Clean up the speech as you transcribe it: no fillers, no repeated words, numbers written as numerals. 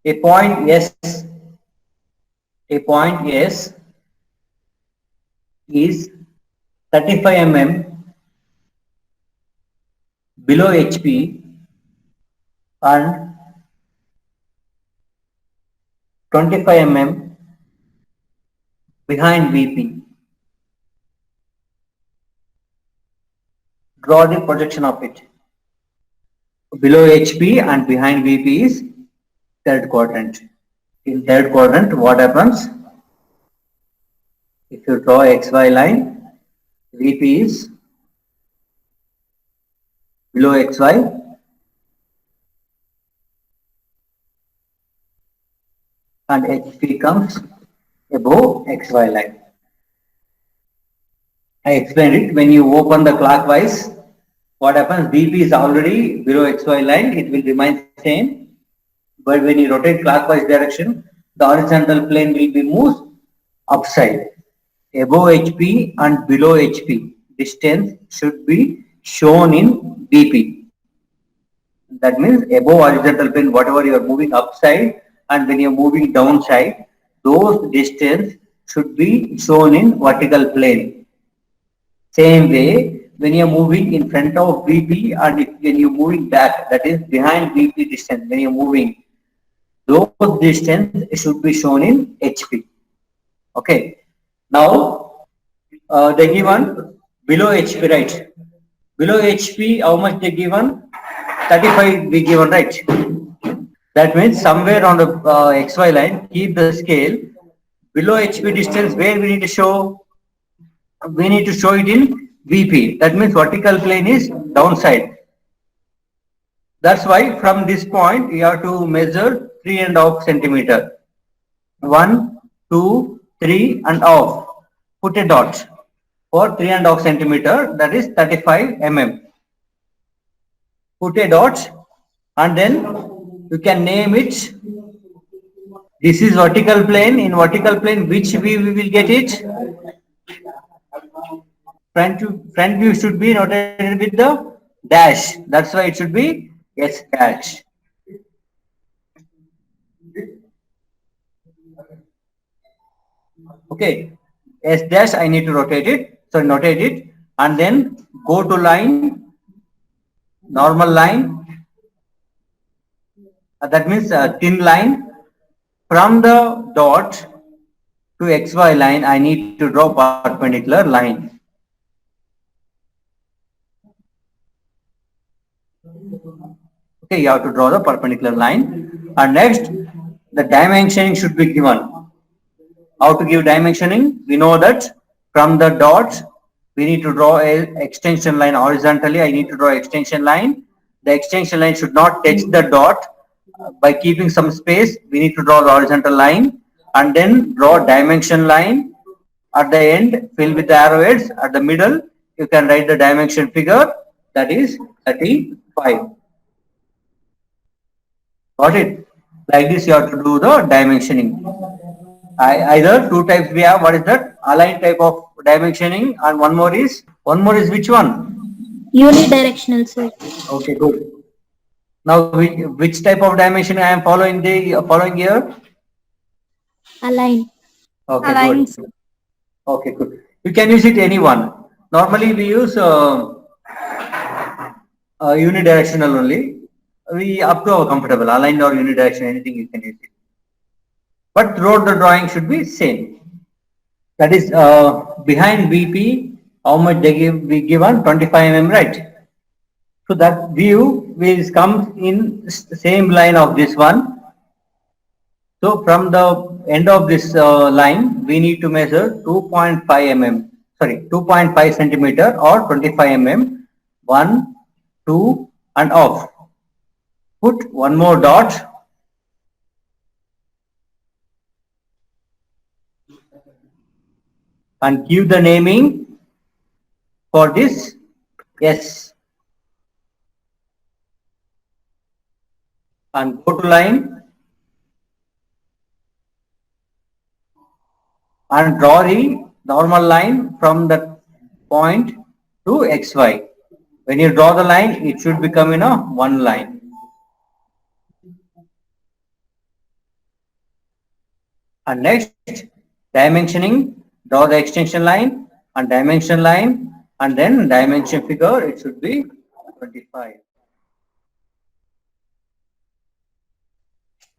A point S is 35 mm below HP and 25 mm behind VP. Draw the projection of it. Below HP and behind VP is third quadrant. In third quadrant, what happens? If you draw XY line, VP is below XY and HP comes above XY line. I explained it. When you open the clockwise, what happens? VP is already below XY line. It will remain same. But when you rotate clockwise direction, the horizontal plane will be moved upside. Above HP and below HP distance should be shown in BP. That means above horizontal plane, whatever you are moving upside, and when you are moving downside, those distance should be shown in vertical plane. Same way, when you are moving in front of VP and when you are moving back, that is behind VP distance, when you are moving, those distance should be shown in HP. Okay. Now, they given below HP, right? Below HP, how much they given? 35 we given, right? That means somewhere on the XY line, keep the scale. Below HP distance, where we need to show? We need to show it in VP. That means vertical plane is downside. That's why from this point, you have to measure 3.5 centimeter. 1, 2, 3 and half. Put a dot for 3.5 centimeter, that is 35 mm. Put a dot and then you can name it. This is vertical plane. In vertical plane, which view we will get it? Front view should be notated with the dash. That's why it should be S dash. Okay, S dash I need to rotate it. So notate it and then go to line, normal line. That means a thin line. From the dot to XY line, I need to draw perpendicular line. Okay, you have to draw the perpendicular line. And next, the dimensioning should be given. How to give dimensioning? We know that from the dot, we need to draw a extension line horizontally. I need to draw extension line. The extension line should not touch the dot. By keeping some space, we need to draw the horizontal line and then draw dimension line. At the end, fill with the arrowheads. At the middle, you can write the dimension figure, that is 35. Got it? Like this, you have to do the dimensioning. Either two types we have. What is that? Aligned type of dimensioning, and one more is which one? Unidirectional, sir. Okay, good. Now, which type of dimension I am following here? Align. Okay, Align. good. Okay, good. You can use it anyone. Normally, we use unidirectional only. We up to our comfortable. Aligned or unidirectional, anything you can use it. But throughout the drawing should be same. That is behind VP, how much they give? We given 25 mm, right? So that view will come in same line of this one. So from the end of this line, we need to measure 2.5 mm. Sorry, 2.5 centimeter or 25 mm. 1, 2 and off. Put one more dot. And give the naming for this S. And go to line and draw the normal line from the point to XY. When you draw the line, it should become one line. And next, dimensioning, draw the extension line and dimension line, and then dimension figure, it should be 25.